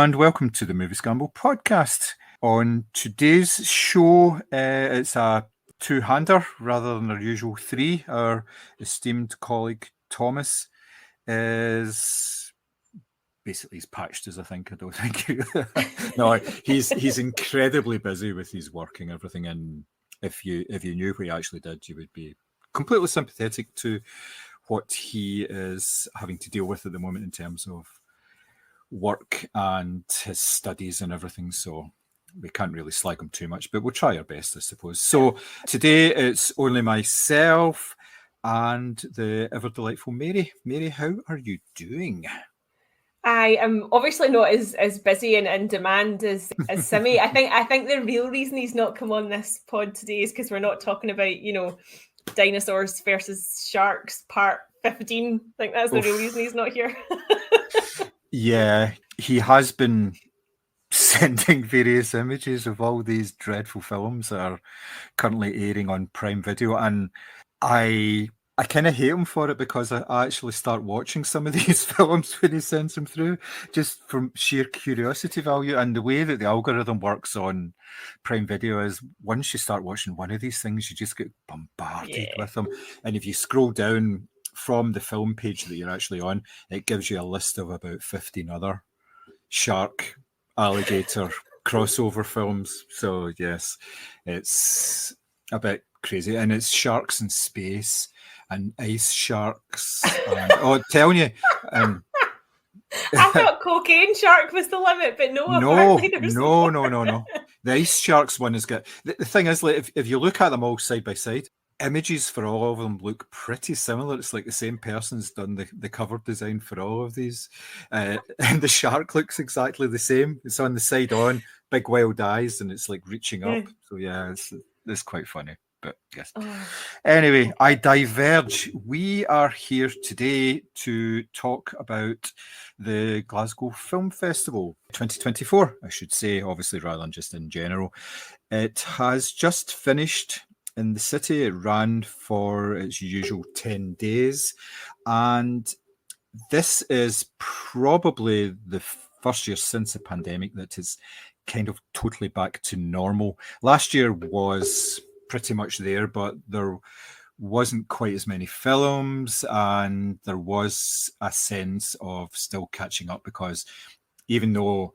and welcome to the Moviescramble podcast. On today's show, it's a two-hander rather than our usual three. Our esteemed colleague Thomas is basically he's patched us, I think. I don't think no, he's incredibly busy with his work and everything. And if you knew what he actually did, you would be completely sympathetic to what he is having to deal with at the moment in terms of work and his studies and everything. So we can't really slag him too much, but we'll try our best, I suppose. So today it's only myself and the ever delightful Mary. Mary, how are you doing? I am obviously not as busy and in demand as Simi. I think the real reason he's not come on this pod today is because we're not talking about, dinosaurs versus sharks part 15. I think that's the real reason he's not here. Yeah, he has been sending various images of all these dreadful films that are currently airing on Prime Video, and I kind of hate him for it because I actually start watching some of these films when he sends them through, just from sheer curiosity value. And the way that the algorithm works on Prime Video is once you start watching one of these things, you just get bombarded with them. And if you scroll down from the film page that you're actually on, it gives you a list of about 15 other shark, alligator crossover films. So yes, it's a bit crazy, and it's sharks in space and ice sharks. And, I'm telling you, I thought cocaine shark was the limit, but no. No. The ice sharks one is good. The thing is, like, if you look at them all side by side, images for all of them look pretty similar. It's like the same person's done the cover design for all of these. And the shark looks exactly the same. It's on the side on, big wild eyes, and it's like reaching up. So yeah, it's quite funny. But yes. Anyway, I diverge. We are here today to talk about the Glasgow Film Festival 2024, I should say, obviously, rather than just in general. It has just finished in the city. It ran for its usual 10 days. And this is probably the first year since the pandemic that is kind of totally back to normal. Last year was pretty much there, but there wasn't quite as many films, and there was a sense of still catching up, because even though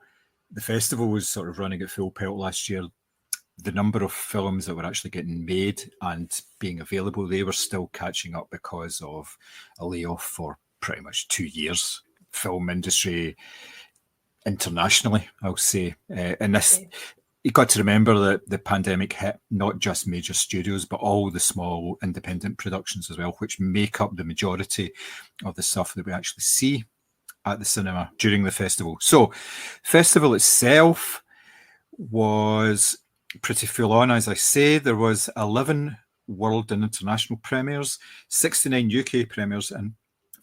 the festival was sort of running at full pelt last year, the number of films that were actually getting made and being available, they were still catching up because of a layoff for pretty much 2 years. Film industry internationally, I'll say. And this, you got to remember that the pandemic hit not just major studios, but all the small independent productions as well, which make up the majority of the stuff that we actually see at the cinema during the festival. So, festival itself was pretty full on, as I say. There was 11 world and international premieres, 69 UK premieres, and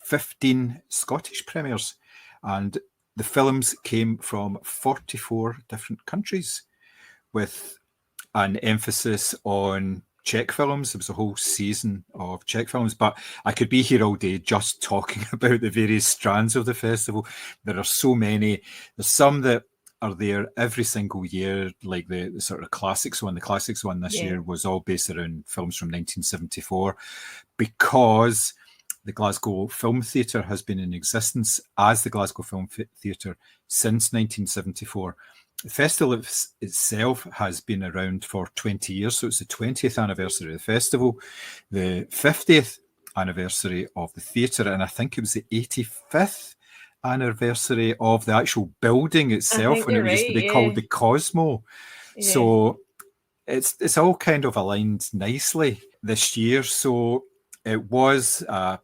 15 Scottish premieres. And the films came from 44 different countries, with an emphasis on Czech films. There was a whole season of Czech films, but I could be here all day just talking about the various strands of the festival. There are so many. There's some that are there every single year, like the sort of classics one. The classics one this year was all based around films from 1974, because the Glasgow Film Theatre has been in existence as the Glasgow Film Theatre since 1974. The festival itself has been around for 20 years, so it's the 20th anniversary of the festival, the 50th anniversary of the theatre, and I think it was the 85th anniversary of the actual building itself, when it used to be called the Cosmo. So it's all kind of aligned nicely this year. So it was a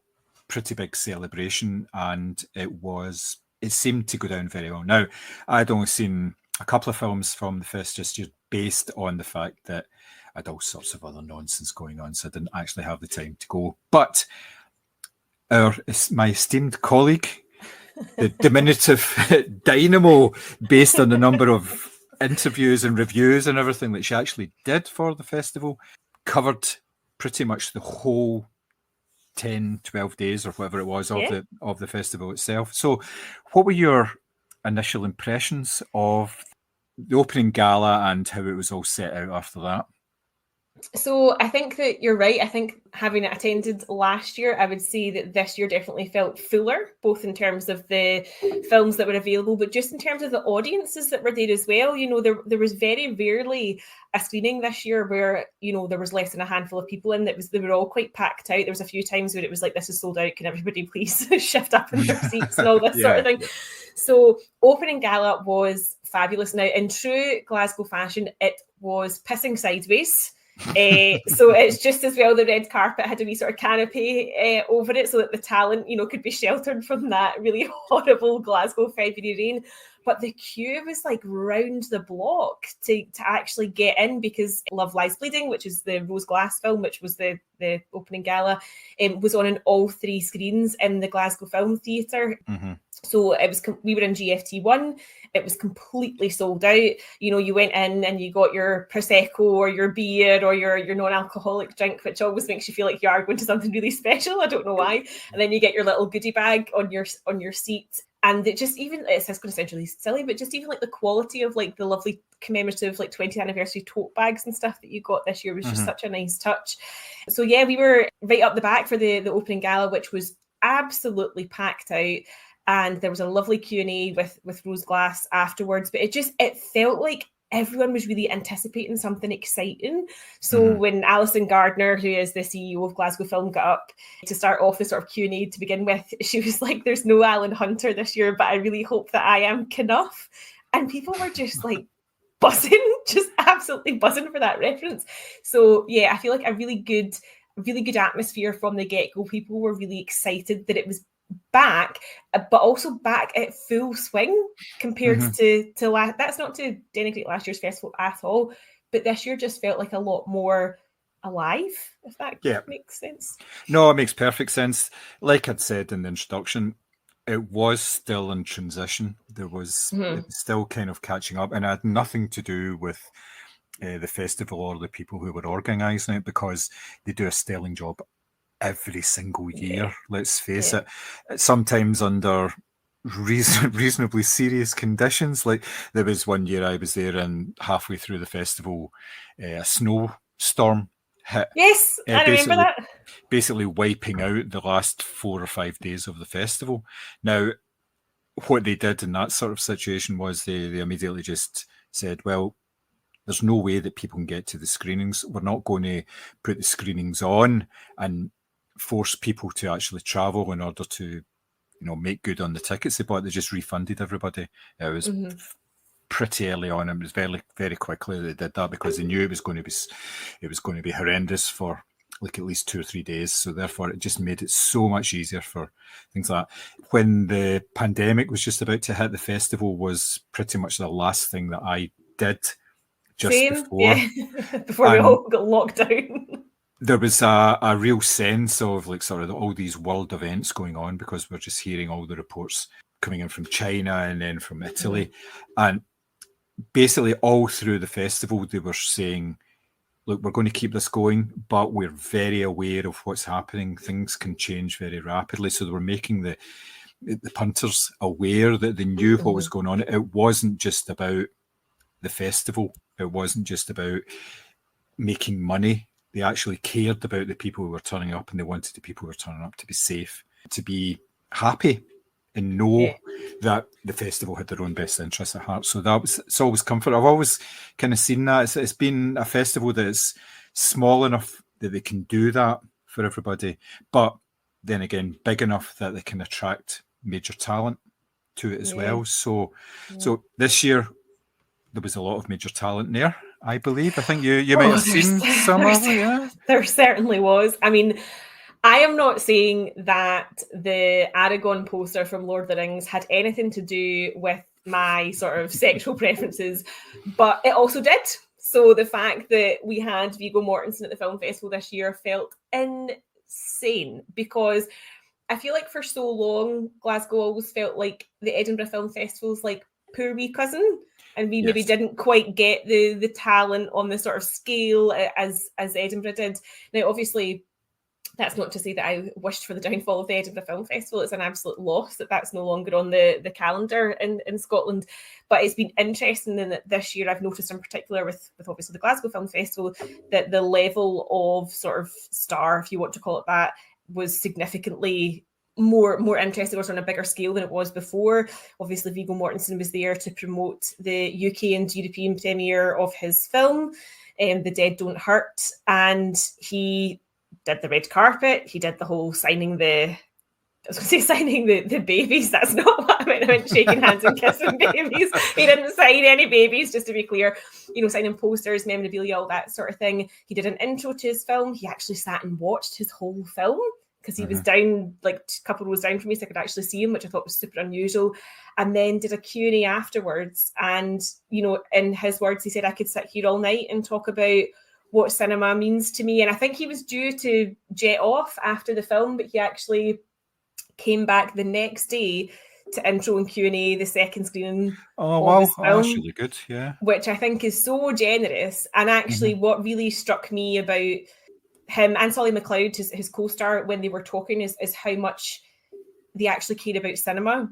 pretty big celebration, and it seemed to go down very well. Now, I'd only seen a couple of films from the fest just based on the fact that I had all sorts of other nonsense going on, so I didn't actually have the time to go. But my esteemed colleague, the diminutive Dynamo, based on the number of interviews and reviews and everything that she actually did for the festival, covered pretty much the whole 10, 12 days or whatever it was of the festival itself. So what were your initial impressions of the opening gala and how it was all set out after that? So I think that you're right. I think having attended last year, I would say that this year definitely felt fuller, both in terms of the films that were available, but just in terms of the audiences that were there as well. You know, there was very rarely a screening this year where, you know, there was less than a handful of people in. They were all quite packed out. There was a few times where it was like, this is sold out. Can everybody please shift up in their seats and all this sort of thing? So opening gala was fabulous. Now, in true Glasgow fashion, it was pissing sideways. So it's just as well the red carpet had a wee sort of canopy over it so that the talent, you know, could be sheltered from that really horrible Glasgow February rain. But the queue was like round the block to actually get in, because Love Lies Bleeding, which is the Rose Glass film, which was the opening gala, was on in all 3 screens in the Glasgow Film Theatre. Mm-hmm. So we were in GFT1. It was completely sold out. You know, you went in and you got your Prosecco or your beer or your non-alcoholic drink, which always makes you feel like you are going to something really special. I don't know why. And then you get your little goodie bag on your seat. And it just, even, it's going to sound really silly, but just even like the quality of like the lovely commemorative like 20th anniversary tote bags and stuff that you got this year was just such a nice touch. So yeah, we were right up the back for the opening gala, which was absolutely packed out. And there was a lovely Q&A with Rose Glass afterwards. But it felt like everyone was really anticipating something exciting. So when Alison Gardner, who is the CEO of Glasgow Film, got up to start off the sort of Q&A to begin with, she was like, there's no Alan Hunter this year, but I really hope that I am Knuff. And people were just like buzzing, just absolutely buzzing for that reference. So yeah, I feel like a really good atmosphere from the get-go. People were really excited that it was back, but also back at full swing compared to last. That's not to denigrate last year's festival at all, but this year just felt like a lot more alive, if that makes sense. No, it makes perfect sense. Like I'd said in the introduction, it was still in transition. It was still kind of catching up, and it had nothing to do with the festival or the people who were organising it, because they do a sterling job every single year, let's face it. Sometimes under reasonably serious conditions. Like there was one year I was there and halfway through the festival, a snowstorm hit. Yes, I remember that. Basically wiping out the last 4 or 5 days of the festival. Now, what they did in that sort of situation was they immediately just said, well, there's no way that people can get to the screenings. We're not going to put the screenings on and force people to actually travel in order to, you know, make good on the tickets they bought. They just refunded everybody. It was pretty early on. It was very, very quickly they did that, because they knew it was going to be horrendous for like at least 2 or 3 days. So therefore, it just made it so much easier for things like that. When the pandemic was just about to hit, the festival was pretty much the last thing that I did just before we all got locked down. There was a real sense of like sort of all these world events going on, because we're just hearing all the reports coming in from China and then from Italy. And basically all through the festival, they were saying, look, we're going to keep this going, but we're very aware of what's happening. Things can change very rapidly. So they were making the punters aware that they knew what was going on. It wasn't just about the festival. It wasn't just about making money. They actually cared about the people who were turning up, and they wanted the people who were turning up to be safe, to be happy, and know that the festival had their own best interests at heart. So it's always comfort. I've always kind of seen that. It's been a festival that's small enough that they can do that for everybody, but then again, big enough that they can attract major talent to it as well. So this year, there was a lot of major talent there, I believe. I think you might have seen some of it, yeah? There certainly was. I mean, I am not saying that the Aragon poster from Lord of the Rings had anything to do with my sort of sexual preferences, but it also did. So the fact that we had Viggo Mortensen at the film festival this year felt insane, because I feel like for so long, Glasgow always felt like the Edinburgh Film Festival's like poor wee cousin. And we maybe didn't quite get the talent on the sort of scale as Edinburgh did. Now, obviously, That's not to say that I wished for the downfall of the Edinburgh Film Festival. It's an absolute loss that that's no longer on the calendar in Scotland. But it's been interesting in that this year I've noticed in particular with obviously the Glasgow Film Festival that the level of sort of star, if you want to call it that, was significantly more interesting, or on a bigger scale than it was before. Obviously, Viggo Mortensen was there to promote the UK and European premiere of his film, The Dead Don't Hurt, and he did the red carpet. He did the whole signing the babies. That's not what I meant. I meant shaking hands and kissing babies. He didn't sign any babies, just to be clear. Signing posters, memorabilia, all that sort of thing. He did an intro to his film. He actually sat and watched his whole film because he was down, like a couple of rows down from me, so I could actually see him, which I thought was super unusual. And then did a Q&A afterwards. And, in his words, he said, I could sit here all night and talk about what cinema means to me. And I think he was due to jet off after the film, but he actually came back the next day to intro and Q&A the second screening of his film. That's really good, yeah. Which I think is so generous. And actually what really struck me about him and Solly McLeod, his co-star, when they were talking is how much they actually cared about cinema.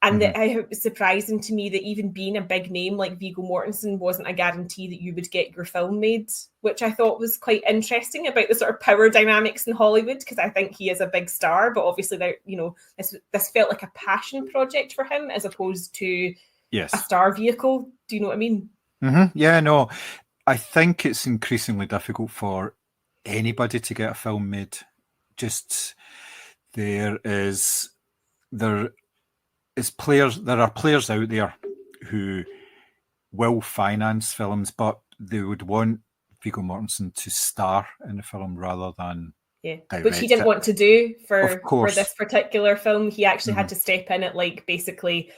And that it was surprising to me that even being a big name like Viggo Mortensen wasn't a guarantee that you would get your film made, which I thought was quite interesting about the sort of power dynamics in Hollywood, because I think he is a big star, but obviously this felt like a passion project for him as opposed to a star vehicle. Do you know what I mean? Yeah, no. I think it's increasingly difficult for anybody to get a film made. Just there are players out there who will finance films, but they would want Viggo Mortensen to star in the film rather than direct which he didn't want to do for this particular film. He actually had to step in at basically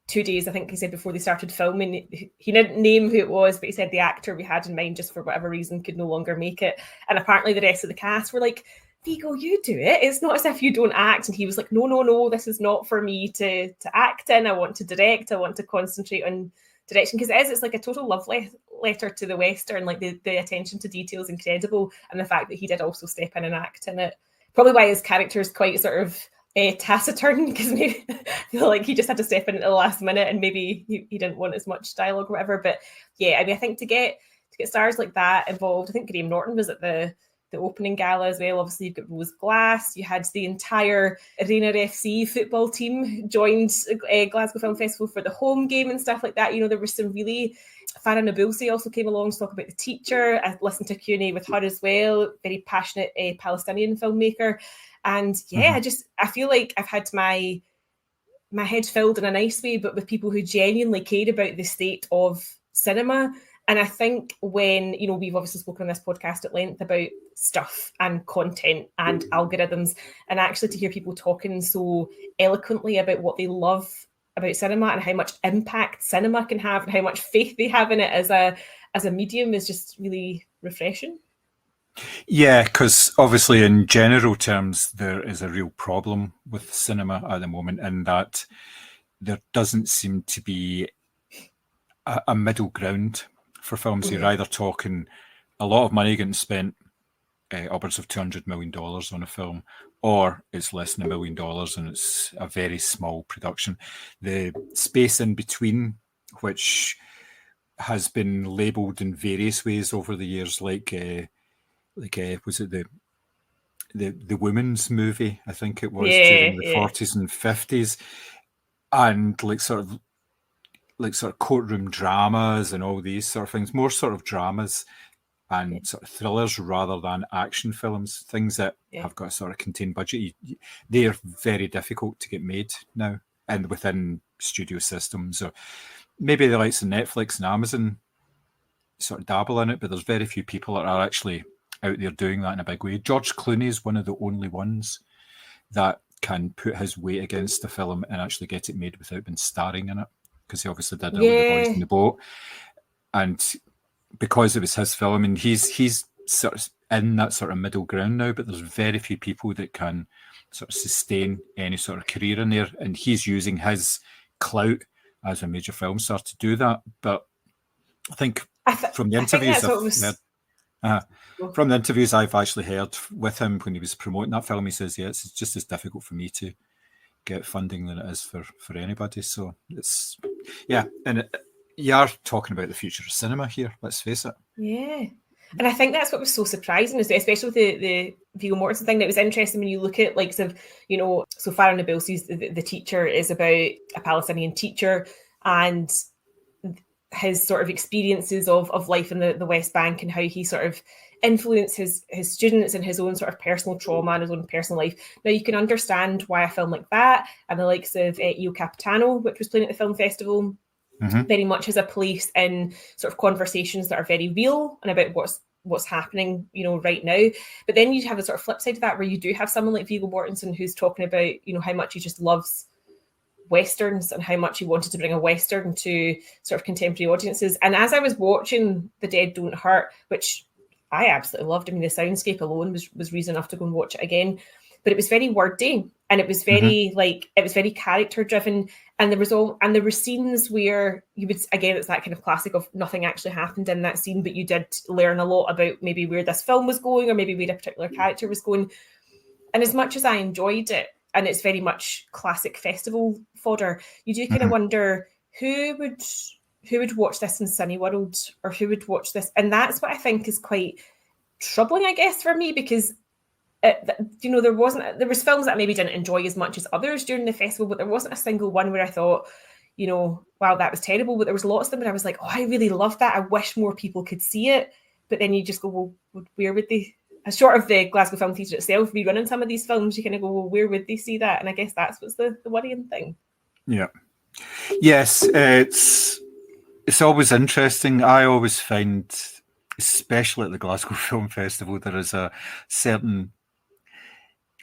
2 days, I think he said, before they started filming. He didn't name who it was, but he said the actor we had in mind, just for whatever reason, could no longer make it. And apparently the rest of the cast were like, Viggo, you do it. It's not as if you don't act. And he was like, no, this is not for me to act in. I want to direct. I want to concentrate on direction, because it's like a total love letter to the Western. Like the attention to detail is incredible, and the fact that he did also step in and act in it. Probably why his character is quite sort of taciturn, because maybe I feel like he just had to step in at the last minute, and maybe he didn't want as much dialogue or whatever. But yeah, I mean, I think to get stars like that involved, I think Graham Norton was at the opening gala as well. Obviously, you've got Rose Glass. You had the entire Arena FC football team joined Glasgow Film Festival for the home game and stuff like that. There was some really... Farah Nabulsi also came along to talk about The Teacher. I listened to a Q&A with her as well. Very passionate Palestinian filmmaker. And yeah, I feel like I've had my head filled in a nice way, but with people who genuinely cared about the state of cinema. And I think when, we've obviously spoken on this podcast at length about stuff and content and algorithms, and actually to hear people talking so eloquently about what they love about cinema and how much impact cinema can have and how much faith they have in it as a medium is just really refreshing. Yeah, because obviously in general terms, there is a real problem with cinema at the moment, in that there doesn't seem to be a middle ground for films. You're either talking a lot of money getting spent, upwards of $200 million on a film, or it's less than $1 million and it's a very small production. The space in between, which has been labelled in various ways over the years, like was it the women's movie? I think it was during the 40s and 50s, and like sort of courtroom dramas and all these sort of things, more sort of dramas and sort of thrillers rather than action films, things that have got a sort of contained budget. They are very difficult to get made now, and within studio systems, or maybe the likes of Netflix and Amazon sort of dabble in it, but there's very few people that are actually out there doing that in a big way. George Clooney is one of the only ones that can put his weight against the film and actually get it made without being starring in it, because he obviously did it with The Boys in the Boat, and because it was his film, and he's sort of in that sort of middle ground now, but there's very few people that can sort of sustain any sort of career in there, and he's using his clout as a major film star to do that. But I think from the interviews I've heard, From the interviews I've actually heard with him when he was promoting that film, he says, yeah, it's just as difficult for me to get funding than it is for anybody. So it's, and you are talking about the future of cinema here, let's face it. Yeah. And I think that's what was so surprising, especially with the Viggo Mortensen thing. That was interesting when you look at, like, so Farah Nabilsi's the teacher is about a Palestinian teacher and his sort of experiences of life in the West Bank and how he sort of influenced his students and his own sort of personal trauma and his own personal life. Now, you can understand why a film like that and the likes of Io Capitano, which was playing at the film festival, very much has a place in sort of conversations that are very real and about what's happening, right now. But then you have a sort of flip side of that, where you do have someone like Viggo Mortensen who's talking about, how much he just loves Westerns and how much he wanted to bring a Western to sort of contemporary audiences. And as I was watching The Dead Don't Hurt, which I absolutely loved, I mean, the soundscape alone was reason enough to go and watch it again. But it was very wordy, and it was very it was very character driven, and there were scenes where you would, again, it's that kind of classic of nothing actually happened in that scene, but you did learn a lot about maybe where this film was going or maybe where a particular character was going. And as much as I enjoyed it, and it's very much classic festival fodder, you do kind of wonder who would watch this in Cineworld, or who would watch this, and that's what I think is quite troubling, I guess, for me, because there was films that I maybe didn't enjoy as much as others during the festival, but there wasn't a single one where I thought, wow, that was terrible. But there was lots of them where I was like, oh, I really love that. I wish more people could see it. But then you just go, well, where would they? Short of the Glasgow Film Theatre itself rerunning some of these films, you kind of go, well, where would they see that? And I guess that's what's the worrying thing. Yeah. Yes, it's always interesting. I always find, especially at the Glasgow Film Festival, there is a certain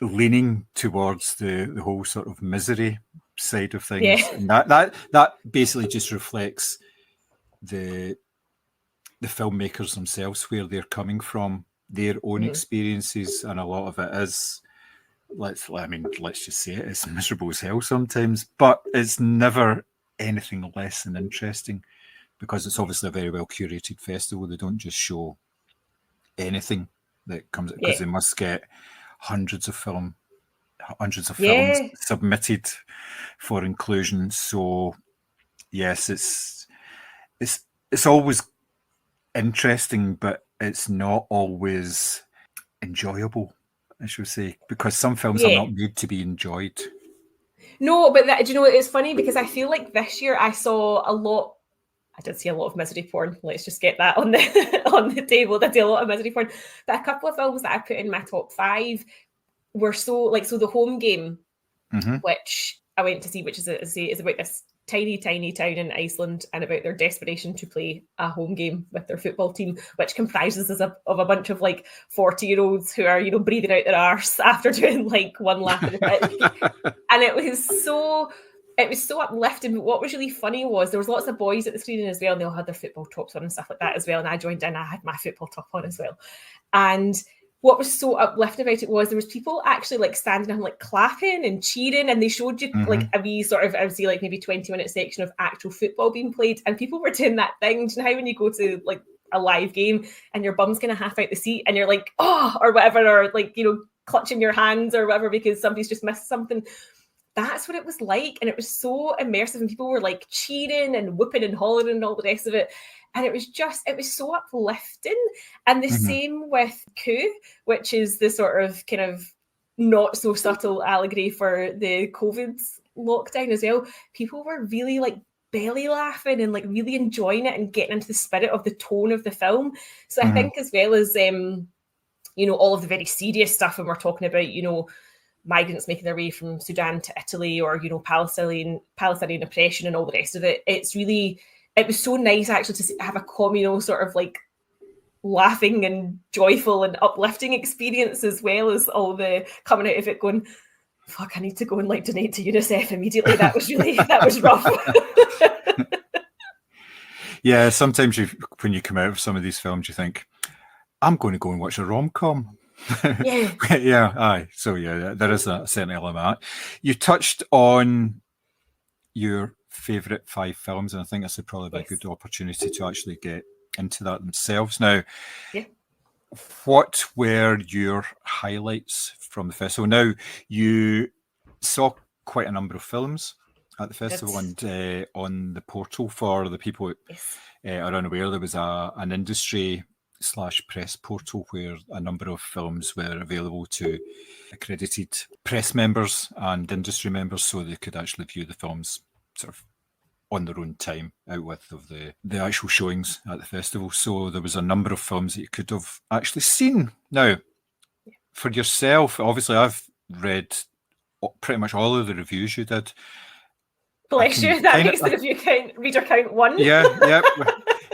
leaning towards the whole sort of misery side of things, and that basically just reflects the filmmakers themselves, where they're coming from, their own experiences, and a lot of it is, let's just say it's miserable as hell sometimes, but it's never anything less than interesting, because it's obviously a very well curated festival. They don't just show anything that comes, because they must get hundreds of films submitted for inclusion. So yes, it's always interesting, but it's not always enjoyable, I should say, because some films are not made to be enjoyed. No, but it's funny, because I feel like this year I did see a lot of misery porn. Let's just get that on the table. I did a lot of misery porn. But a couple of films that I put in my top 5 were so The Home Game, which I went to see, which is about this tiny town in Iceland, and about their desperation to play a home game with their football team, which comprises of a bunch of 40-year-olds who are breathing out their arse after doing one lap of the pitch. And it was so uplifting. But what was really funny was there was lots of boys at the screening as well, and they all had their football tops on and stuff like that as well. And I joined in, I had my football top on as well. And what was so uplifting about it was there was people actually standing up and clapping and cheering, and they showed you a wee sort of, I would say maybe 20-minute section of actual football being played, and people were doing that thing. Do you know how when you go to a live game and your bum's kind of half out the seat and you're like, oh, or whatever, or clutching your hands or whatever because somebody's just missed something? That's what it was like, and it was so immersive, and people were cheering and whooping and hollering and all the rest of it. And it was so uplifting. And the same with Coup, which is the sort of kind of not so subtle allegory for the COVID lockdown as well. People were really belly laughing and really enjoying it and getting into the spirit of the tone of the film. So I think, as well as all of the very serious stuff, when we're talking about migrants making their way from Sudan to Italy, or Palestinian oppression and all the rest of it, it was so nice actually to have a communal sort of laughing and joyful and uplifting experience, as well as all the coming out of it going, fuck, I need to go and donate to UNICEF immediately. That was rough. Yeah, sometimes when you come out of some of these films, you think, I'm going to go and watch a rom-com. Yeah. Aye. So there is a certain element of that. You touched on your favourite 5 films, and I think this would probably be a good opportunity to actually get into that themselves. Now, what were your highlights from the festival? Now, you saw quite a number of films at the festival, and on the portal, for the people who are unaware, there was an industry / press portal where a number of films were available to accredited press members and industry members, so they could actually view the films sort of on their own time, out with of the actual showings at the festival. So there was a number of films that you could have actually seen. Now, for yourself, obviously I've read pretty much all of the reviews you did. Bless you. That makes the review reader count 1. Yeah.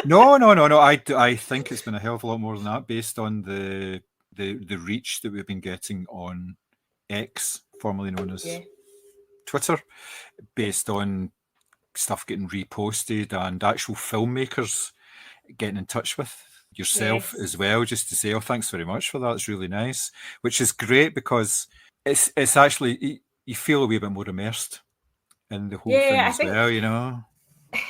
No. I think it's been a hell of a lot more than that, based on the reach that we've been getting on X, formerly known as Twitter, based on stuff getting reposted and actual filmmakers getting in touch with yourself as well, just to say, oh, thanks very much for that, it's really nice, which is great, because it's actually, you feel a wee bit more immersed in the whole thing as well, you know.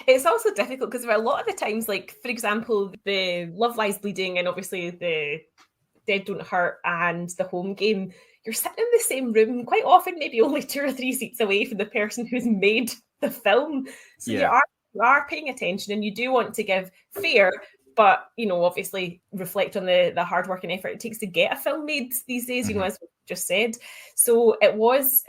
It's also difficult because a lot of the times, like, for example, the Love Lies Bleeding and obviously the Dead Don't Hurt and the Home Game, you're sitting in the same room quite often, maybe only 2 or 3 seats away from the person who's made the film. So you are paying attention, and you do want to give fair, but, you know, obviously reflect on the hard work and effort it takes to get a film made these days, you know, as we just said. So it was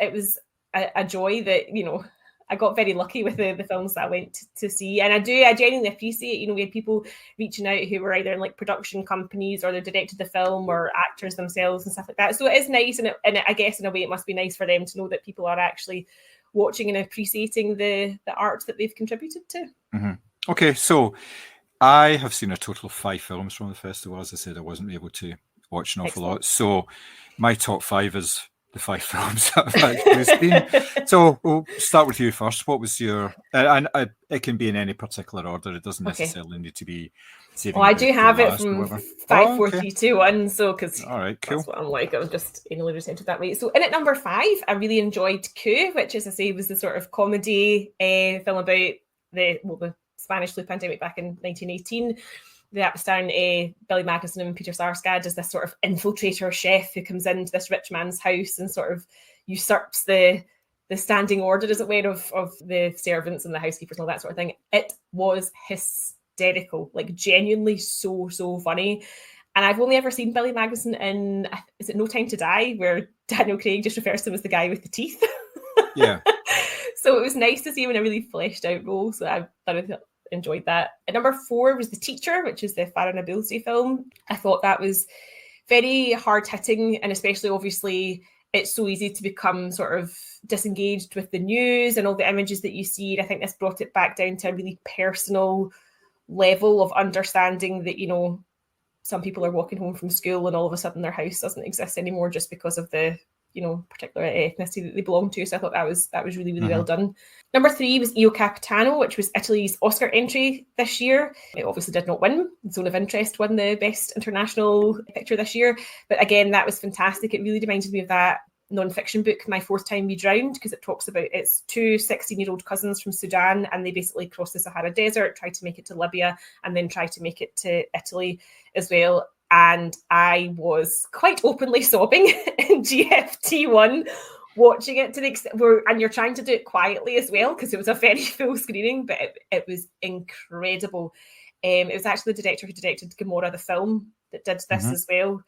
a joy that, you know, I got very lucky with the films that I went to see. And I genuinely appreciate, you know, we had people reaching out who were either in like production companies, or they directed the film, or actors themselves and stuff like that. So it is nice. And I guess in a way it must be nice for them to know that people are actually watching and appreciating the art that they've contributed to. Okay, so I have seen a total of 5 films from the festival. As I said, I wasn't able to watch an awful lot. So my top 5 is the 5 films that I've actually seen. So we'll start with you first. What was your, and it can be in any particular order. It doesn't necessarily need to be saving. I do have it from 5, 4, 3, 2, 1. So, because all right, cool. That's what I'm like. I was just anally presented that way. So in at number 5, I really enjoyed Coup, which, as I say, was the sort of comedy film about the Spanish flu pandemic back in 1918. The Apistan, Billy Magnuson and Peter Sarsgaard as this sort of infiltrator chef who comes into this rich man's house and sort of usurps the standing order, as it were, of the servants and the housekeepers and all that sort of thing. It was hysterical, like genuinely so funny. And I've only ever seen Billy Magnuson in, is it No Time to Die, where Daniel Craig just refers to him as the guy with the teeth. Yeah. So it was nice to see him in a really fleshed out role. So I thoroughly enjoyed that. At number 4 was The Teacher, which is the Farah Nabilsi film. I thought that was very hard hitting, and especially obviously it's so easy to become sort of disengaged with the news and all the images that you see. And I think this brought it back down to a really personal level of understanding that, you know, some people are walking home from school and all of a sudden their house doesn't exist anymore just because of the, you know, particular ethnicity that they belong to. So I thought that was really well done. Number 3 was Io Capitano, which was Italy's Oscar entry this year. It obviously did not win. Zone of Interest won the Best International Picture this year. But again, that was fantastic. It really reminded me of that non-fiction book, My Fourth Time We Drowned, because it talks about its 2 16-year-old cousins from Sudan, and they basically cross the Sahara Desert, try to make it to Libya, and then try to make it to Italy as well. And I was quite openly sobbing in GFT1 watching it, to the extent where, and you're trying to do it quietly as well because it was a very full screening, but it was incredible. It was actually the director who directed Gomorrah the film that did this as well,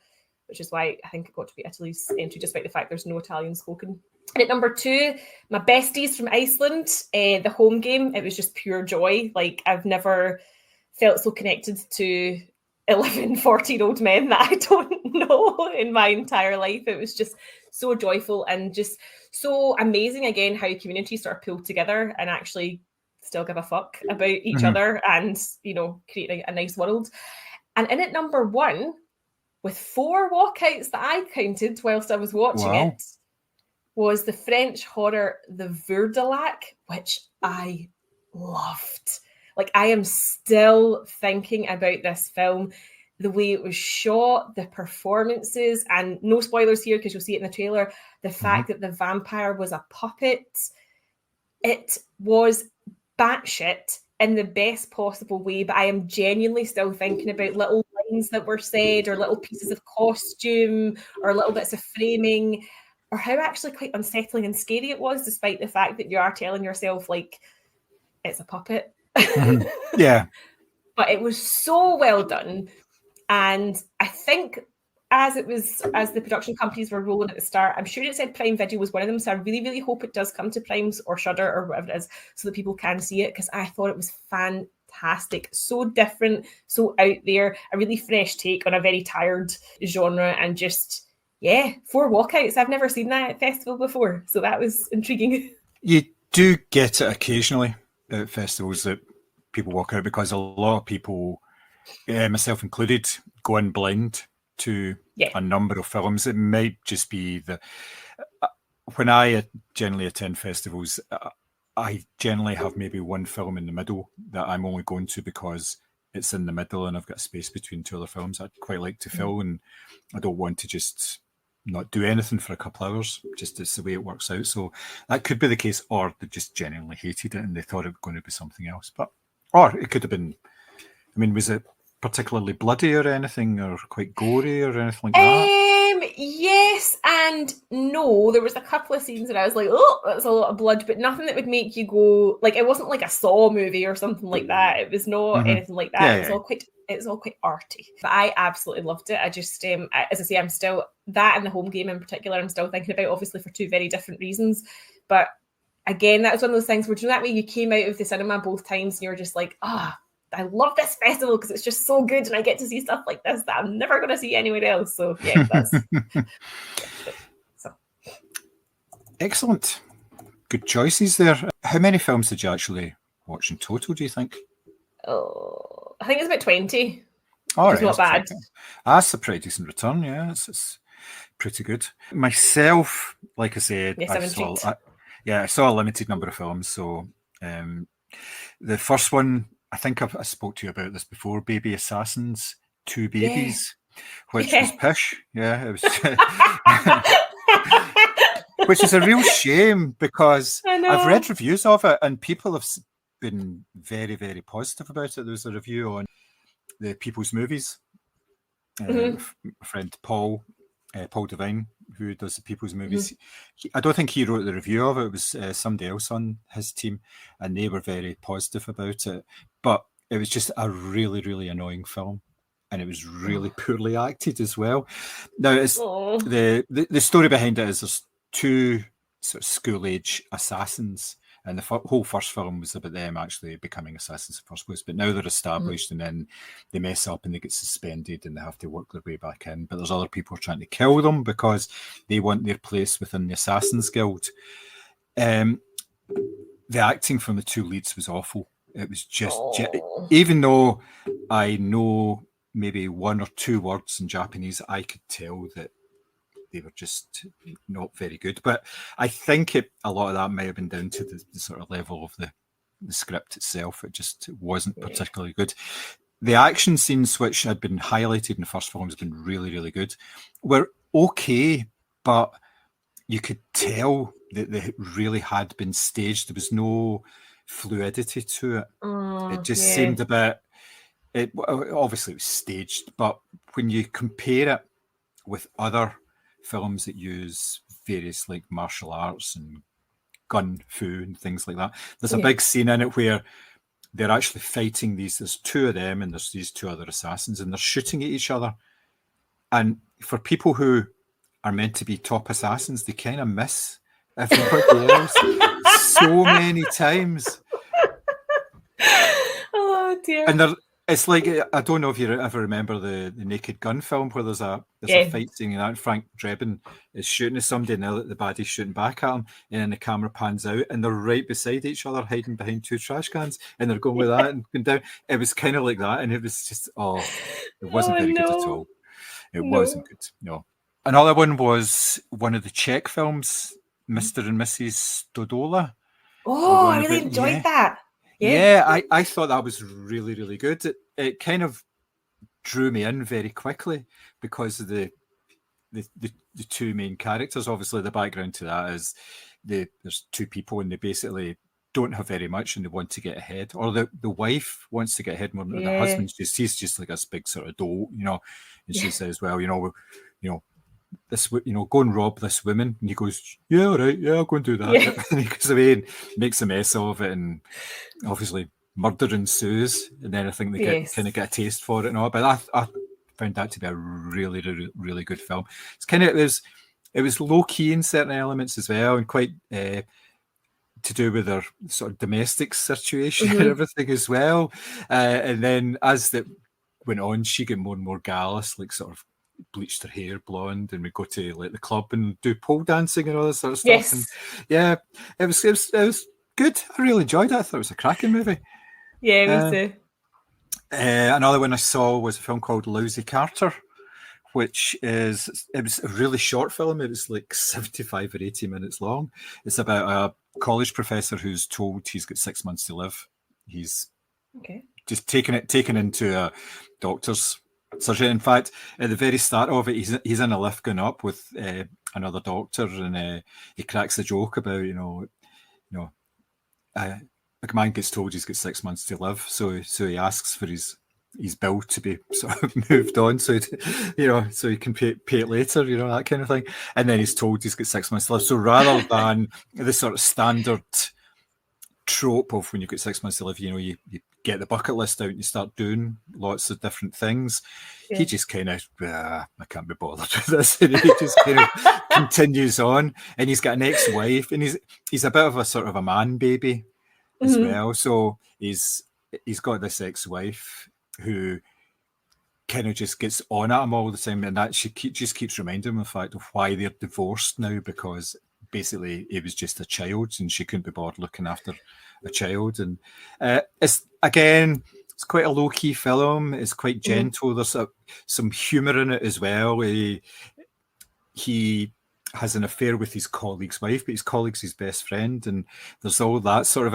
which is why I think it got to be Italy's entry, despite the fact there's no Italian spoken. And at number 2, my besties from Iceland, The Home Game. It was just pure joy. Like, I've never felt so connected to 11, 14-year-old men that I don't know in my entire life. It was just so joyful and just so amazing, again, how communities sort of pulled together and actually still give a fuck about each other and, you know, create a nice world. And in at number 1, with 4 walkouts that I counted whilst I was watching it, was the French horror The Vourdelac, which I loved. Like, I am still thinking about this film, the way it was shot, the performances, and no spoilers here because you'll see it in the trailer, the fact that the vampire was a puppet. It was batshit in the best possible way, but I am genuinely still thinking about little lines that were said, or little pieces of costume, or little bits of framing, or how actually quite unsettling and scary it was, despite the fact that you are telling yourself, like, it's a puppet. Mm-hmm. Yeah. But it was so well done. And I think as the production companies were rolling at the start, I'm sure it said Prime Video was one of them. So I really, really hope it does come to Prime's or Shudder or whatever it is, so that people can see it, because I thought it was fantastic. So different, so out there, a really fresh take on a very tired genre, and just, yeah, 4 walkouts. I've never seen that at festival before. So that was intriguing. You do get it occasionally at festivals that people walk out, because a lot of people, myself included, go in blind to a number of films. It might just be when I generally attend festivals, I generally have maybe one film in the middle that I'm only going to because it's in the middle and I've got space between 2 other films I'd quite like to fill, and I don't want to just not do anything for a couple of hours. Just it's the way it works out. So that could be the case, or they just genuinely hated it and they thought it was going to be something else. Or it could have been, I mean, was it particularly bloody or anything, or quite gory or anything like that? Yes and no. There was a couple of scenes that I was like, oh, that's a lot of blood, but nothing that would make you go, like, it wasn't like a Saw movie or something like that. It was not anything like that. Yeah, it was all quite arty. But I absolutely loved it. I just, as I say, I'm still, that and the Home Game in particular, I'm still thinking about, obviously for 2 very different reasons. But again, that was one of those things where, that way you came out of the cinema both times and you were just like, I love this festival because it's just so good, and I get to see stuff like this that I'm never going to see anywhere else. So yeah, that's excellent. Good choices there. How many films did you actually watch in total, do you think? Oh, I think it's about 20. All it's not bad. That's a pretty decent return. Yeah, it's pretty good. Myself, like I said, yes, I saw a limited number of films. So the first one, I think I spoke to you about this before, Baby Assassins, 2 Babies, which was pish. Yeah, it was. Which is a real shame, because I've read reviews of it and people have been very, very positive about it. There was a review on the People's Movies. My friend Paul Devine, who does the People's Movies. I don't think he wrote the review of it. It was somebody else on his team, and they were very positive about it. But it was just a really, really annoying film, and it was really poorly acted as well. Now, it's the story behind it is there's 2 sort of school-age assassins, and the whole first film was about them actually becoming assassins in the first place. But now they're established, and then they mess up and they get suspended and they have to work their way back in. But there's other people trying to kill them because they want their place within the Assassins Guild. The acting from the 2 leads was awful. It was just, even though I know maybe 1 or 2 words in Japanese, I could tell that they were just not very good. But I think a lot of that may have been down to the sort of level of the script itself. It just wasn't particularly good. The action scenes, which had been highlighted in the first film, has been really, really good, were okay, but you could tell that they really had been staged. There was no fluidity to it. It just seemed a bit, obviously it was staged, but when you compare it with other films that use various like martial arts and gun fu and things like that, there's a big scene in it where they're actually fighting there's 2 of them and there's these 2 other assassins, and they're shooting at each other. And for people who are meant to be top assassins, they kind of miss everybody else so many times. Oh dear. And it's like, I don't know if you ever remember the Naked Gun film where there's a fight scene and Frank Drebin is shooting at somebody and the baddie's shooting back at him, and then the camera pans out and they're right beside each other, hiding behind 2 trash cans, and they're going with that and going down. It was kind of like that, and it was just, it wasn't very good at all. It wasn't good, no. Another one was one of the Czech films, Mr. and Mrs. Stodola. Oh, I really enjoyed that. Yeah, I thought that was really, really good. It kind of drew me in very quickly because of the 2 main characters. Obviously, the background to that is there's 2 people, and they basically don't have very much and they want to get ahead, or the wife wants to get ahead more than the Yeah. husband's he's just like this big sort of dolt, you know, and she says, well, you know, this, you know, go and rob this woman, and he goes, yeah, all right, yeah, I'll go and do that. And he goes away and makes a mess of it, and obviously murder ensues, and then I think they kind of get a taste for it and all. But I found that to be a really, really, really good film. It's kind of it was low key in certain elements as well, and quite to do with their sort of domestic situation and everything as well. And then as it went on, she got more and more gallus, like sort of bleached her hair blonde, and we go to like the club and do pole dancing and all this sort of stuff. Yes. And yeah, it was good. I really enjoyed it. I thought it was a cracking movie. Yeah, me too. Another one I saw was a film called Lousy Carter, which it was a really short film. It was like 75 or 80 minutes long. It's about a college professor who's told he's got 6 months to live. He's just taken into a doctor's surgery. In fact, at the very start of it, he's in a lift going up with another doctor, and he cracks a joke about, a man gets told he's got 6 months to live, so he asks for his bill to be sort of moved on, so he can pay it later, that kind of thing. And then he's told he's got 6 months to live. So rather than the sort of standard trope of when you've got 6 months to live, you get the bucket list out and you start doing lots of different things. Yeah. He just kind of, I can't be bothered with this. And he just kind of continues on. And he's got an ex-wife, and he's a bit of a sort of a man baby as well. So he's got this ex-wife who kind of just gets on at him all the time, and that just keeps reminding him of the fact of why they're divorced now, because basically he was just a child and she couldn't be bothered looking after a child. And it's quite a low-key film. It's quite gentle. There's some humour in it as well. He has an affair with his colleague's wife, but his colleague's his best friend, and there's all that sort of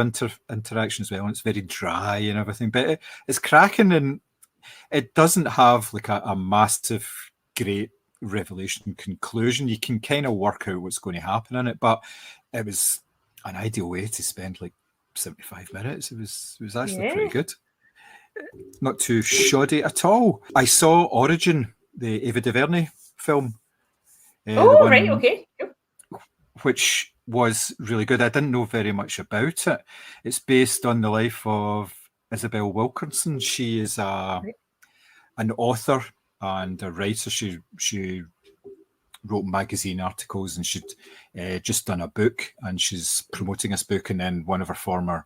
interaction as well, and it's very dry and everything, but it's cracking, and it doesn't have like a massive great revelation conclusion. You can kind of work out what's going to happen in it, but it was an ideal way to spend like 75 minutes. It was actually pretty good. Not too shoddy at all. I saw Origin, the Ava DuVernay film. Right, okay. Which was really good. I didn't know very much about it. It's based on the life of Isabel Wilkerson. She is an author and a writer. She wrote magazine articles, and she'd just done a book, and she's promoting this book, and then one of her former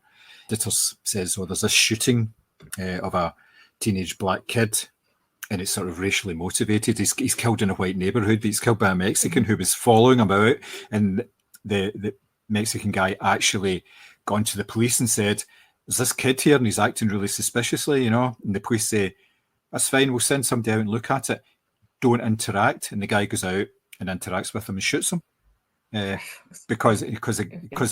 editors says, there's a shooting of a teenage black kid, and it's sort of racially motivated. He's killed in a white neighborhood, but he's killed by a Mexican who was following him out. And the Mexican guy actually gone to the police and said, there's this kid here and he's acting really suspiciously, And the police say, that's fine, we'll send somebody out and look at it. Don't interact. And the guy goes out and interacts with him and shoots him. Because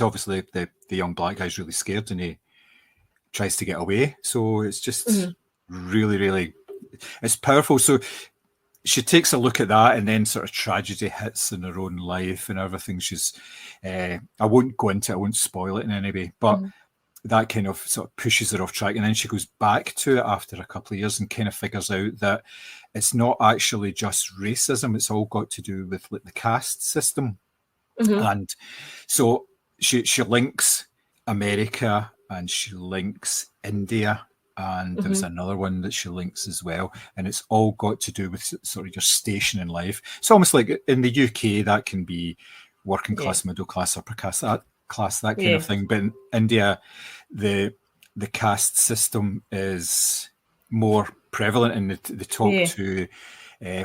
obviously the young black guy's really scared and he tries to get away. So it's just really, really... It's powerful. So she takes a look at that, and then sort of tragedy hits in her own life and everything. I won't go into it, I won't spoil it in any way, but that kind of sort of pushes her off track. And then she goes back to it after a couple of years and kind of figures out that it's not actually just racism. It's all got to do with like the caste system. And so she links America and she links India. And there was another one that she links as well. And it's all got to do with sort of your station in life. It's almost like in the UK, that can be working class, middle class, upper class, that kind of thing. But in India, the caste system is more prevalent, and they talk to,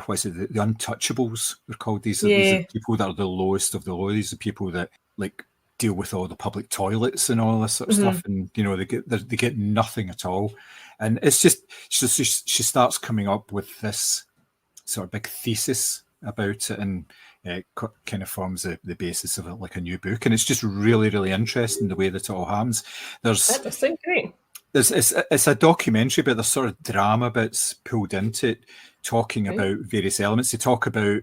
what is it, the untouchables, they're called. These are people that are the lowest of the low. These are people that like deal with all the public toilets and all this sort of stuff, and they get nothing at all. And it's just she starts coming up with this sort of big thesis about it, and it kind of forms the basis of it, like a new book. And it's just really, really interesting the way that it all happens. That does sound great. It's a documentary, but there's sort of drama bits pulled into it, talking about various elements. They talk about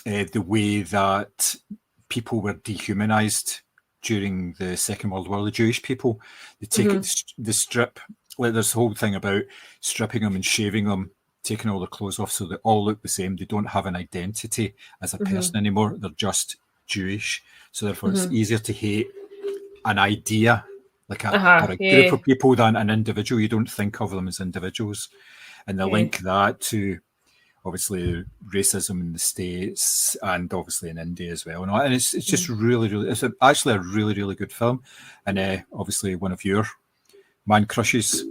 the way that people were dehumanized during the Second World War, the Jewish people, they take it, the strip, like this whole thing about stripping them and shaving them, taking all their clothes off so they all look the same. They don't have an identity as a person anymore. They're just Jewish. So therefore it's easier to hate an idea, like or a group of people than an individual. You don't think of them as individuals. And they link that to obviously racism in the States and obviously in India as well. And it's just really, it's actually a really, really good film. And obviously one of your man crushes,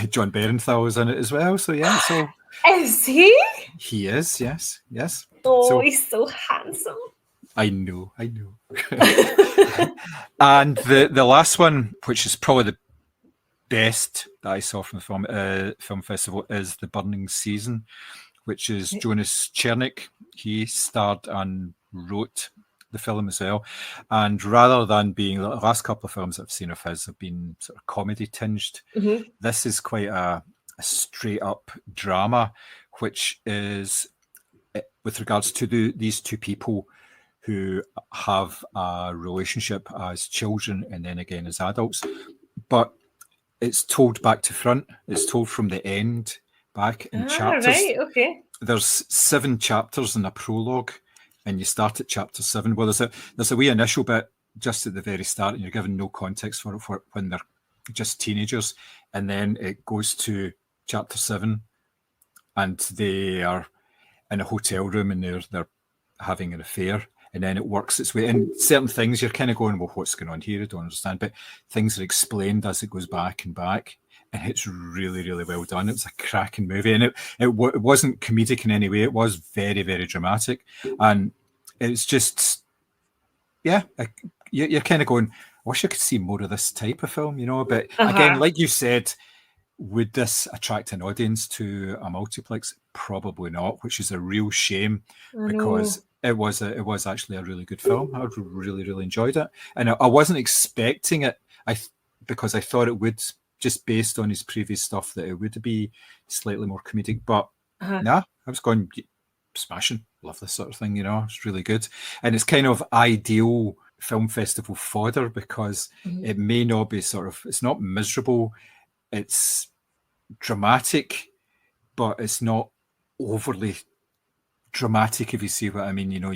John Berenthal, is in it as well. So yeah, so is he? He is, yes. Oh, so, he's so handsome. I know. And the last one, which is probably the best that I saw from the film festival, is The Burning Season, which is Jonas Chernick. He starred and wrote the film as well. And rather than being, the last couple of films I've seen of his have been sort of comedy tinged, this is quite a straight up drama, which is with regards to these two people who have a relationship as children and then again as adults. But it's told back to front. It's told from the end back in chapters. Right, okay. There's 7 chapters in a prologue, and you start at chapter 7. Well, there's a wee initial bit just at the very start, and you're given no context for it for when they're just teenagers, and then it goes to chapter 7, and they are in a hotel room and they're having an affair, and then it works its way. And certain things you're kind of going, well, what's going on here? I don't understand. But things are explained as it goes back and back. And it's really, really well done. It was a cracking movie. And it wasn't comedic in any way. It was very, very dramatic. And it's just, yeah, you're kind of going, I wish I could see more of this type of film, you know. But again, like you said, would this attract an audience to a multiplex? Probably not, which is a real shame because it was actually a really good film. I really, really enjoyed it. And I wasn't expecting it because I thought it would, just based on his previous stuff, that it would be slightly more comedic. But I was going, smashing. Love this sort of thing, you know. It's really good. And it's kind of ideal film festival fodder because it may not be it's not miserable. It's dramatic, but it's not overly dramatic, if you see what I mean. You know,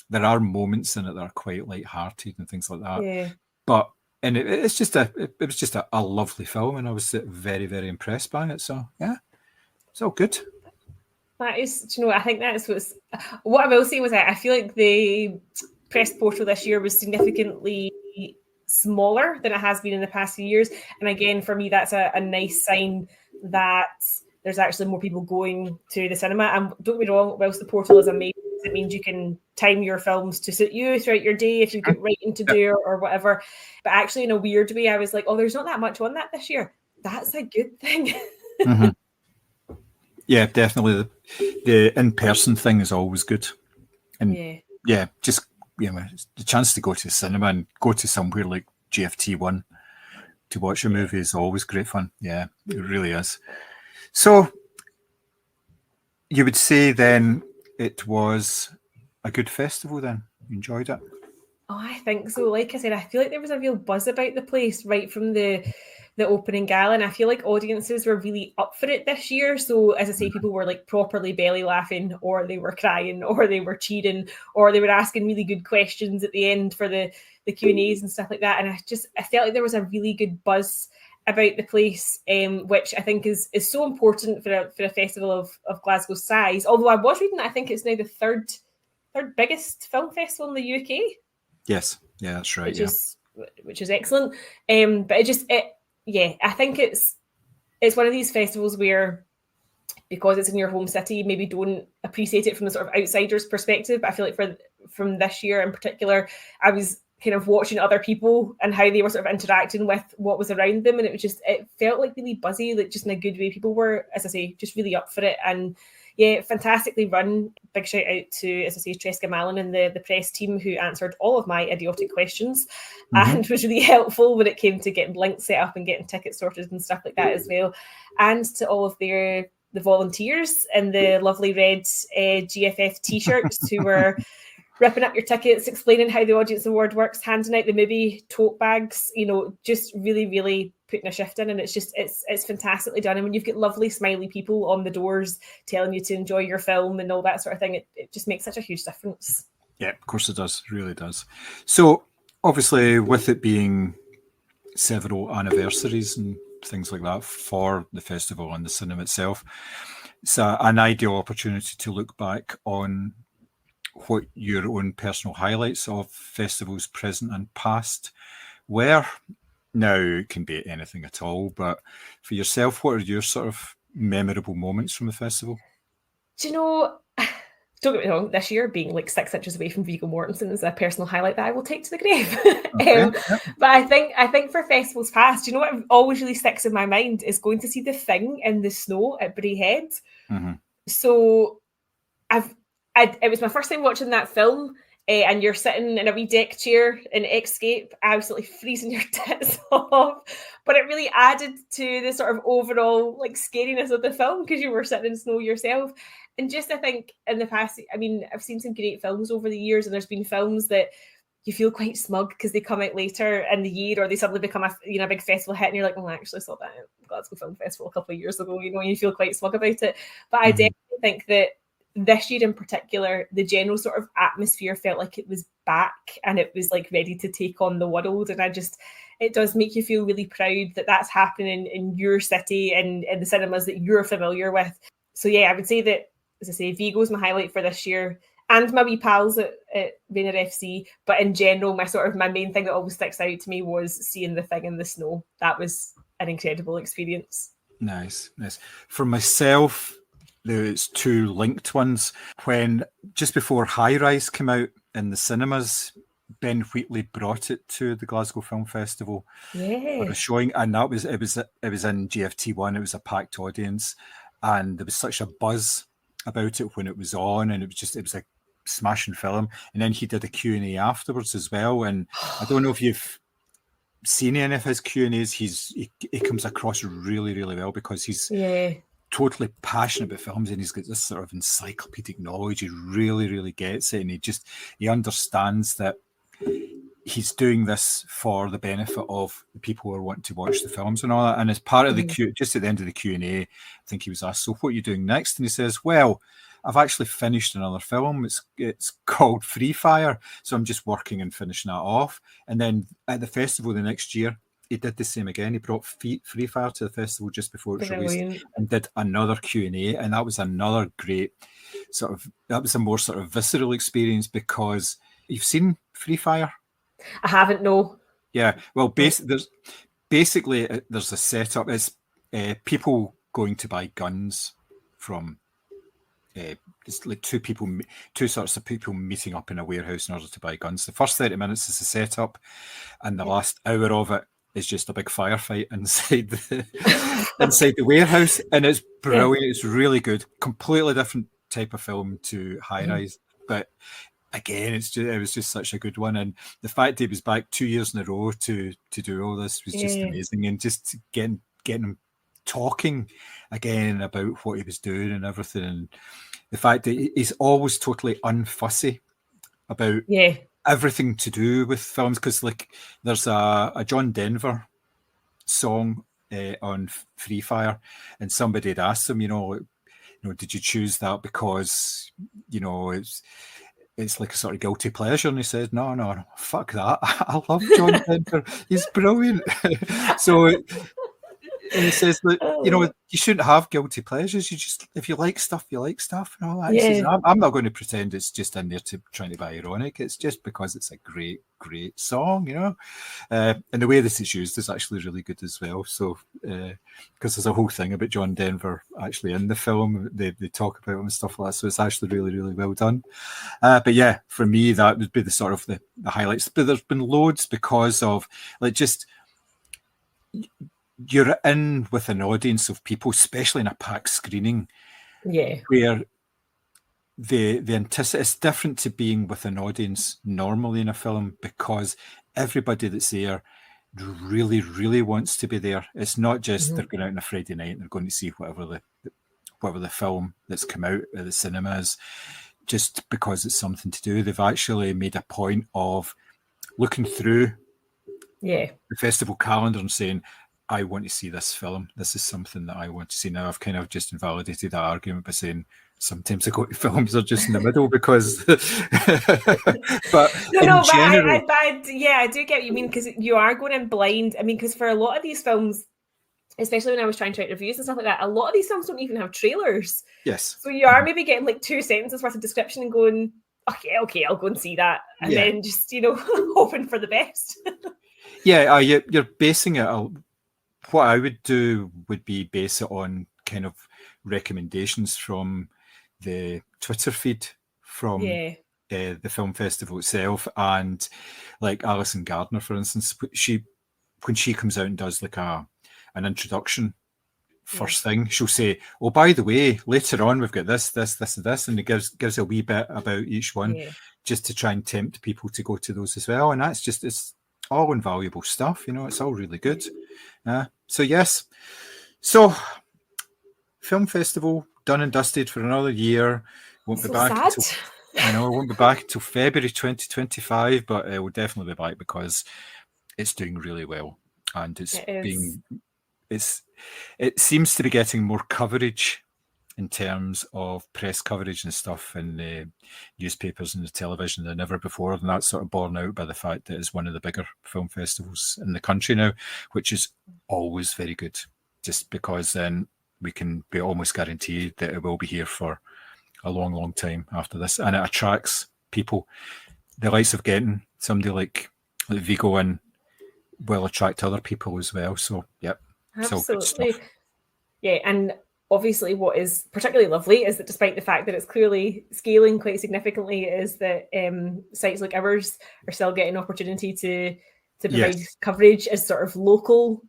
there are moments in it that are quite light-hearted and things like that. Yeah. But it was just a lovely film, and I was very, very impressed by it. So yeah, it's all good. That is, you know, I think that's what I will say was I feel like the press portal this year was significantly smaller than it has been in the past few years. And again, for me, that's a nice sign that there's actually more people going to the cinema. And don't get me wrong, whilst the portal is amazing, it means you can time your films to suit you throughout your day if you've got writing to do or whatever. But actually, in a weird way, I was like, oh, there's not that much on that this year. That's a good thing. Yeah, definitely. The in-person thing is always good. And just the chance to go to the cinema and go to somewhere like GFT1 to watch a movie is always great fun. Yeah, it really is. So you would say then it was a good festival then? You enjoyed it? Oh, I think so. Like I said, I feel like there was a real buzz about the place right from the opening gala, and I feel like audiences were really up for it this year. So as I say, people were like properly belly laughing, or they were crying, or they were cheering, or they were asking really good questions at the end for the Q&As and stuff like that. And I felt like there was a really good buzz about the place, which I think is so important for a festival of Glasgow's size. Although I was reading that I think it's now the third biggest film festival in the UK. Yes, yeah, that's right. Which is excellent. But I think it's one of these festivals where, because it's in your home city, maybe don't appreciate it from the sort of outsider's perspective. But I feel like from this year in particular, I was kind of watching other people and how they were sort of interacting with what was around them, and it felt like really buzzy, like just in a good way. People were, as I say, just really up for it, and yeah, fantastically run. Big shout out to, as I say, Tresca Mallon and the press team who answered all of my idiotic questions and was really helpful when it came to getting links set up and getting tickets sorted and stuff like that as well. And to all of the volunteers in the lovely red GFF t-shirts who were ripping up your tickets, explaining how the audience award works, handing out the movie tote bags, you know, just really, really putting a shift in. And it's just, it's fantastically done. And when you've got lovely, smiley people on the doors telling you to enjoy your film and all that sort of thing, it just makes such a huge difference. Yeah, of course it does. It really does. So obviously, with it being several anniversaries and things like that for the festival and the cinema itself, it's an ideal opportunity to look back on what your own personal highlights of festivals present and past were. Now, it can be anything at all, but for yourself, what are your sort of memorable moments from the festival? Do you know, don't get me wrong, this year being like 6 inches away from Viggo Mortensen is a personal highlight that I will take to the grave. Okay, but I think for festivals past, you know what always really sticks in my mind is going to see The Thing in the snow at Braehead. Mm-hmm. So it was my first time watching that film, and you're sitting in a wee deck chair in Escape, absolutely freezing your tits off. But it really added to the sort of overall like scariness of the film because you were sitting in snow yourself. And just I think in the past, I mean, I've seen some great films over the years, and there's been films that you feel quite smug because they come out later in the year, or they suddenly become a big festival hit, and you're like, oh, I actually saw that at Glasgow Film Festival a couple of years ago, you know, and you feel quite smug about it. But I definitely think that this year in particular, the general sort of atmosphere felt like it was back and it was like ready to take on the world. And it does make you feel really proud that that's happening in your city and in the cinemas that you're familiar with. So yeah, I would say that, as I say, Vigo's my highlight for this year, and my wee pals at Vayner FC. But in general, my main thing that always sticks out to me was seeing The Thing in the snow. That was an incredible experience. Nice. For myself, there's two linked ones. When just before High Rise came out in the cinemas, Ben Wheatley brought it to the Glasgow Film Festival for a showing, and it was in GFT1. It was a packed audience, and there was such a buzz about it when it was on, and it was a smashing film. And then he did a Q&A afterwards as well. And I don't know if you've seen any of his Q&As. He comes across really, really well because he's totally passionate about films, and he's got this sort of encyclopedic knowledge. He really, really gets it, and he understands that he's doing this for the benefit of the people who are wanting to watch the films and all that. And as part of the just at the end of the Q&A, I think he was asked, so what are you doing next? And he says, well, I've actually finished another film. It's called Free Fire, so I'm just working and finishing that off. And then at the festival the next year, he did the same again. He brought Free Fire to the festival just before it was released and did another Q&A, and that was another great that was a more sort of visceral experience because you've seen Free Fire? I haven't, no. Yeah, well, there's a setup. It's people going to buy guns from. It's like two sorts of people meeting up in a warehouse in order to buy guns. The first 30 minutes is the setup, and the last hour of it is just a big firefight inside the warehouse, and it's brilliant. It's really good. Completely different type of film to High Rise, but again, it was just such a good one. And the fact that he was back 2 years in a row to do all this was just amazing, and just getting him talking again about what he was doing and everything, and the fact that he's always totally unfussy about everything to do with films, because like there's a John Denver song on Free Fire, and somebody had asked him, did you choose that because it's like a sort of guilty pleasure? And he said, no, fuck that. I love John Denver. He's brilliant. And he says that, you shouldn't have guilty pleasures. You just, if you like stuff, you like stuff and all that. He says, I'm not going to pretend it's just in there trying to be ironic. It's just because it's a great, great song, and the way that it's used is actually really good as well. So, because there's a whole thing about John Denver actually in the film. They talk about him and stuff like that. So it's actually really, really well done. But yeah, for me, that would be the sort of the highlights. But there's been loads because of you're in with an audience of people, especially in a packed screening, where it's different to being with an audience normally in a film, because everybody that's there really, really wants to be there. It's not just they're going out on a Friday night and they're going to see whatever the film that's come out at the cinemas. just because it's something to do. They've actually made a point of looking through the festival calendar and saying, I want to see this film. This is something that I want to see. Now, I've kind of just invalidated that argument by saying sometimes I go to films are just in the middle because, but in general, I do get what you mean, because you are going in blind. I mean, because for a lot of these films, especially when I was trying to write reviews and stuff like that, a lot of these films don't even have trailers. Yes. So you are maybe getting like 2 sentences worth of description and going, okay, I'll go and see that. And then just, hoping for the best. You're basing it. What I would do would be base it on kind of recommendations from the Twitter feed from the film festival itself. And like Alison Gardner, for instance, when she comes out and does like an introduction first thing, she'll say, oh, by the way, later on we've got this, and it gives a wee bit about each one just to try and tempt people to go to those as well. And it's all invaluable stuff, it's all really good. So yes, so film festival done and dusted for another year. Won't be back until February 2025, but it will definitely be back because it's doing really well, and it seems to be getting more coverage in terms of press coverage and stuff in the newspapers and the television than ever before. And that's sort of borne out by the fact that it's one of the bigger film festivals in the country now, which is always very good, just because then we can be almost guaranteed that it will be here for a long, long time after this. And it attracts people. The likes of getting somebody like Vigo in will attract other people as well. So, yep. Absolutely. Yeah, and obviously what is particularly lovely is that despite the fact that it's clearly scaling quite significantly, is that sites like ours are still getting opportunity to provide coverage as sort of local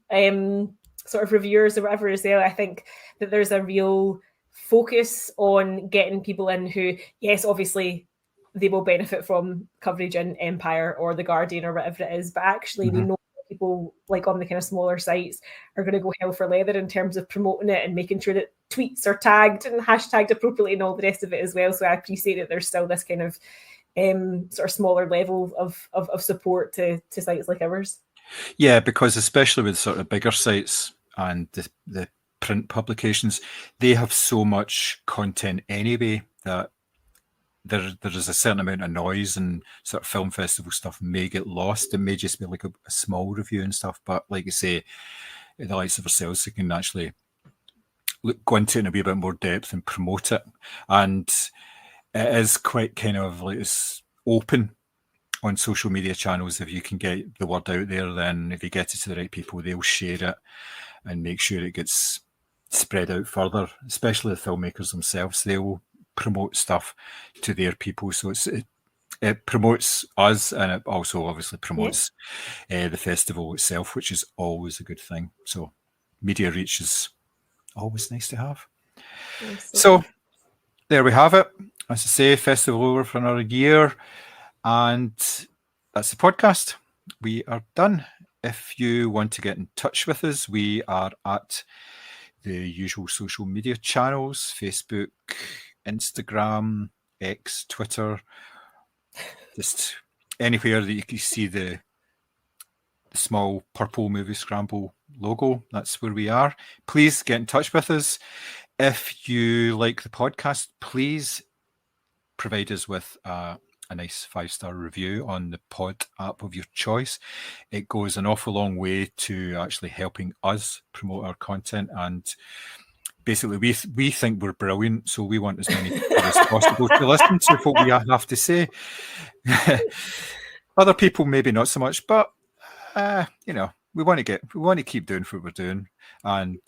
sort of reviewers or whatever as well. I think that there's a real focus on getting people in who, yes, obviously they will benefit from coverage in Empire or The Guardian or whatever it is, but actually they know people like on the kind of smaller sites are going to go hell for leather in terms of promoting it and making sure that tweets are tagged and hashtagged appropriately and all the rest of it as well. So I appreciate that there's still this kind of sort of smaller level of support to sites like ours. Yeah, because especially with sort of bigger sites and the print publications, they have so much content anyway that there is a certain amount of noise, and sort of film festival stuff may get lost. It may just be like a small review and stuff. But like you say, the likes of ourselves, you can actually go into it in a wee bit more depth and promote it. And it is quite kind of like it's open on social media channels. If you can get the word out there, then if you get it to the right people, they'll share it and make sure it gets spread out further, especially the filmmakers themselves. They'll promote stuff to their people. So it promotes us, and it also obviously promotes the festival itself, which is always a good thing. So media reach is always nice to have. Absolutely. So there we have it. As I say, festival over for another year. And that's the podcast. We are done. If you want to get in touch with us, we are at the usual social media channels: Facebook, Instagram, X, Twitter, just anywhere that you can see the small purple Moviescramble logo. That's where we are. Please get in touch with us. If you like the podcast, please provide us with a nice 5-star review on the pod app of your choice. It goes an awful long way to actually helping us promote our content, and basically we think we're brilliant, so we want as many people as possible to listen to what we have to say. Other people maybe not so much, but we want to keep doing what we're doing, and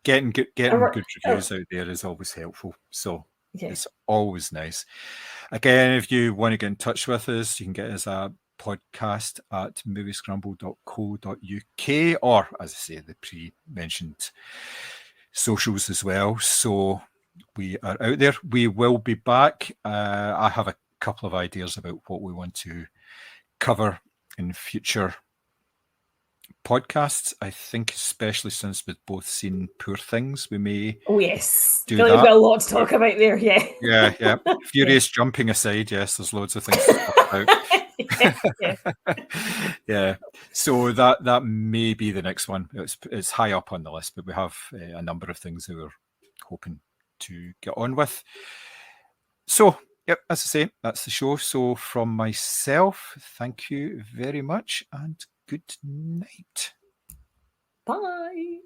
getting good reviews out there is always helpful. So it's always nice. Again, if you want to get in touch with us, you can get us at podcast at moviescramble.co.uk, or, as I say, the pre-mentioned socials as well. So we are out there. We will be back. I have a couple of ideas about what we want to cover in future podcasts, I think, especially since we've both seen Poor Things, we may. Oh yes, do I feel like we've that. got a lot to talk about there. Yeah, Yeah. Furious jumping aside, yes, there's loads of things to talk about. Yeah. So that may be the next one. It's high up on the list, but we have a number of things that we're hoping to get on with. So, yep, as I say, that's the show. So from myself, thank you very much and good night. Bye.